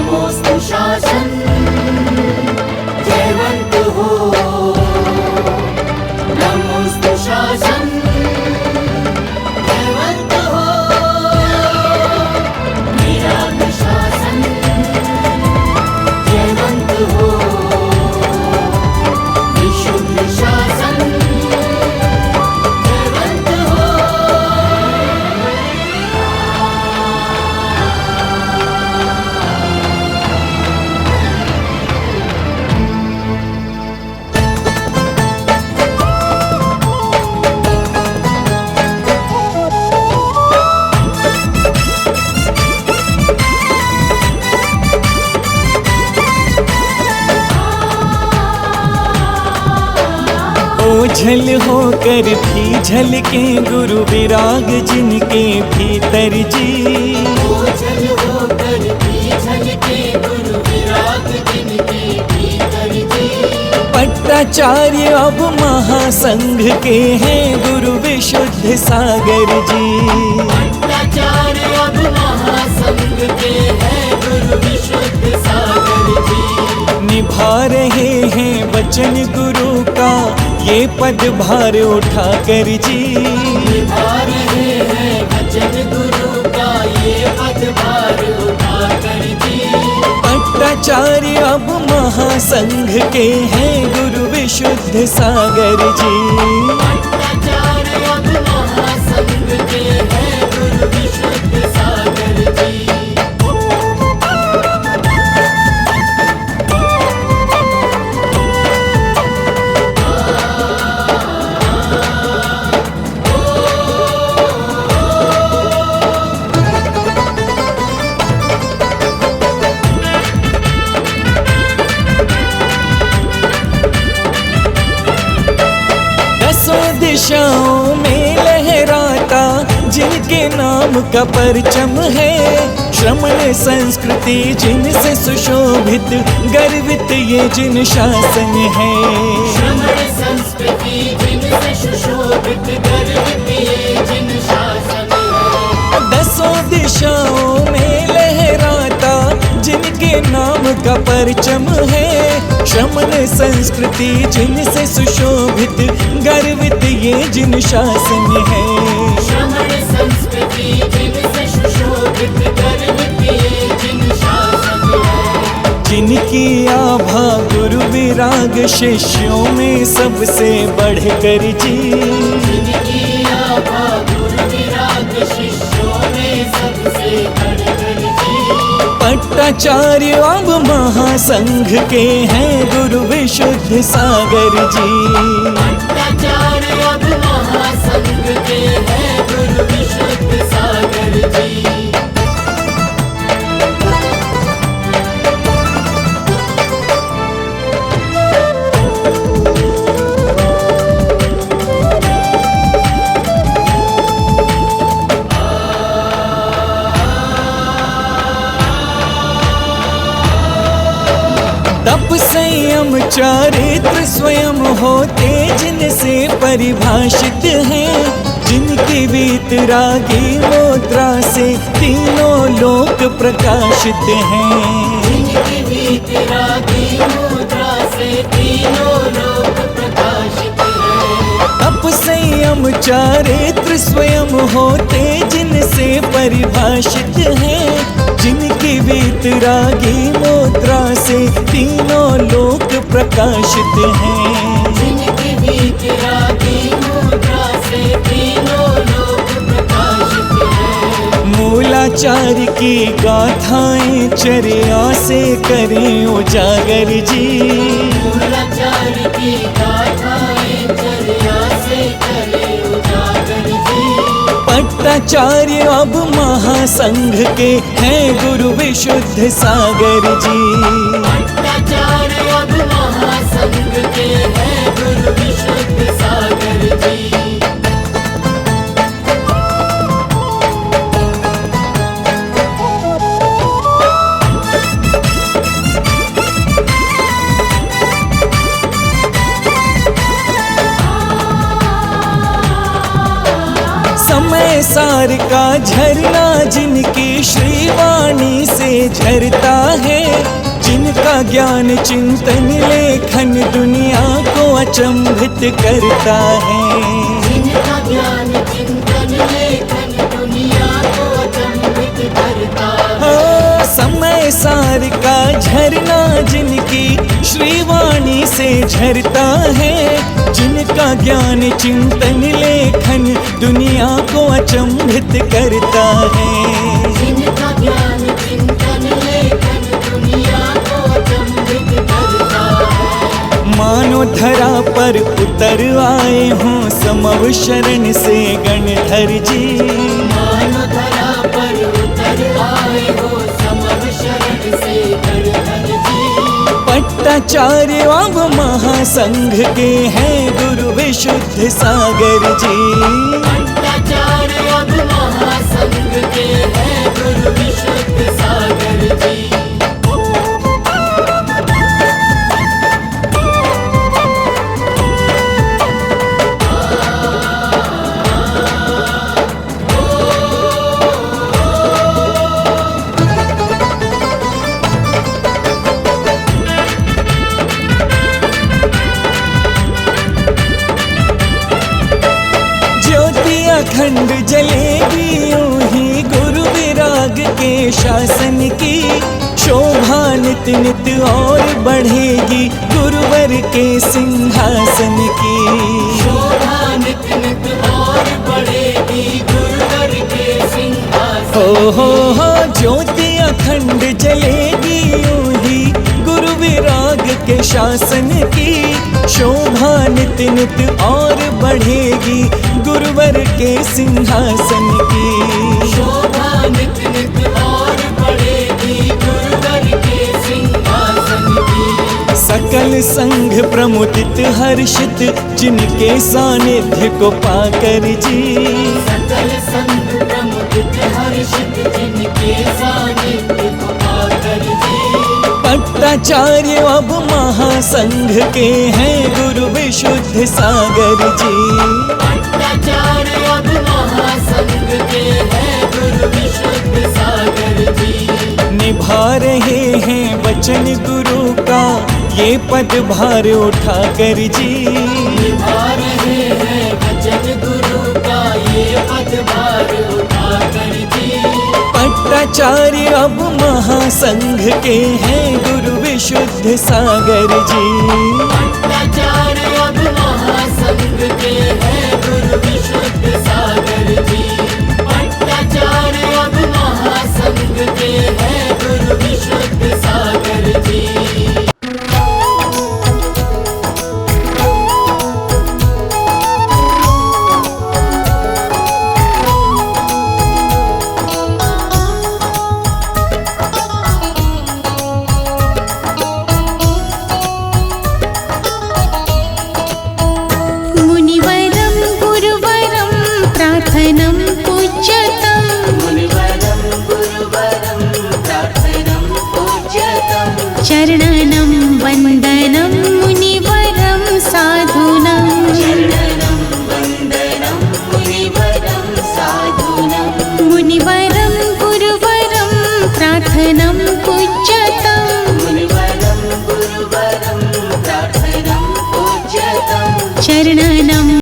नमोस्तु शासन जयवंत हो, नमोस्तु शासन जयवंत हो, मेरा शासन जयवंत हो, विशुद्ध शासन जयवंत हो। ओझल होकर भी झलके गुरु विराग जिनके भीतर जी। ओझल होकर भी झलके गुरु विराग जिनके भीतर जी। पट्टाचार्य अब महासंघ के हैं गुरु विशुद्ध सागर जी। पट्टाचार्य अब महासंघ के हैं गुरु विशुद्ध सागर जी। निभा रहे हैं वचन गुरु का ये पदभार उठा कर जी। निभा रहे हैं वचन गुरु का ये पदभार उठा कर जी। पट्टाचार्य अब महासंघ के हैं गुरु विशुद्ध सागर जी। पट्टाचार्य अब महासंघ के हैं गुरु विशुद्ध सागर जी। दिशाओं में लहराता जिनके नाम का परचम है। श्रमण संस्कृति जिनसे सुशोभित गर्वित ये जिन शासन है। श्रमण संस्कृति जिनसे सुशोभित गर्वित ये जिन शासन है। दसों दिशाओं में लहराता जिनके नाम का परचम है। श्रमण संस्कृति जिनसे सुशोभित गर्वित ये जिन शासन है। श्रमण संस्कृति जिनसे सुशोभित गर्वित ये जिन शासन है। जिनकी आभा गुरु विराग शिष्यों में सबसे बढ़कर जी। जिनकी आभा गुरु विराग शिष्यों में सबसे बढ़कर जी। पट्टाचार्य अब महासंघ के हैं गुरु विशुद्ध सागर जी। पट्टाचार्य अब महासंघ के हैं गुरु विशुद्ध सागर जी। तप संयम चारित्र स्वयं होते जिनसे परिभाषित हैं। जिनकी वीतरागी मुद्रा से तीनों लोक प्रकाशित हैं। जिनकी वीतरागी मुद्रा से तीनों लोक प्रकाशित हैं। तप संयम चारित्र स्वयं होते जिनसे परिभाषित हैं। जिनकी वीतरागी मुद्रा से तीनों लोक प्रकाशित हैं। जिनकी वीतरागी मुद्रा से तीनों लोक प्रकाशित हैं। मूलाचार की गाथाएं चर्या से करें उजागर जी। मूलाचार की गाथाएं चर्या से करें उजागर जी। पट्टाचार्य अब महासंघ के हैं गुरु विशुद्ध सागर जी। पट्टाचार्य अब महासंघ के हैं गुरु विशुद्ध सागर जी। समय सार का झरना जिनकी श्री श्रीवाणी से झरता है, जिनका ज्ञान चिंतन लेखन दुनिया को अचंभित करता है। जिनका ज्ञान चिंतन लेखन दुनिया को अचंभित करता है। समय सार का झरना जिनकी श्रीवाणी से झरता है, जिनका ज्ञान चिंतन लेखन दुनिया को अचंभित करता है। जिनका ज्ञान चिंतन लेखन दुनिया को अचंभित करता है। मानो धरा पर उतर आए हों समव शरण से गणधर जी। मानो धरा पर उतर आए हो समव शरण से गणधर जी। पट्टाचार्य अब महासंघ के हैं गुरु विशुद्ध सागर जी। पट्टाचार्य अब महासंघ के हैं गुरु विशुद्ध सागर जी। अखंड जलेगी यूं ही गुरु विराग के शासन की, शोभा नित नित और बढ़ेगी गुरुवर के सिंहासन की। शोभा नित नित और बढ़ेगी गुरुवर के सिंहासन की। हो ज्योति अखंड जलेगी यूं ही गुरु विराग के शासन की, शोभा नित नित और बढ़ेगी गुरुवर के सिंहासन की। शोभा नित नित और बढ़ेगी गुरुवर के सिंहासन की। सकल संघ प्रमुदित हर्षित जिनके सानिध्य को पाकर जी। सकल संघ प्रमुदित हर्षित जिनके सानिध्य को पाकर जी। पट्टाचार्य अब महासंघ के हैं गुरु विशुद्ध सागर जी। पट्टाचार्य अब महासंघ के हैं गुरु विशुद्ध सागर जी। निभा रहे हैं वचन गुरु का ये पदभार उठा कर जी। निभा रहे हैं वचन गुरु का ये पदभार उठा कर जी। पट्टाचार्य अब महासंघ के हैं गुरु विशुद्ध सागर जी। पट्टाचार्य अब महासंघ के हैं गुरु विशुद्ध सागर जी। पट्टाचार्य अब महासंघ के हैं गुरु विशुद्ध सागर जी। चरणनं वन्दनं मुनिवरं साधूनं। चरणनं वन्दनं मुनिवरं साधूनं। मुनिवरं गुरुवरं प्रार्थनं पूज्यतं। मुनिवरं गुरुवरं प्रार्थनं पूज्यतं। चरणनं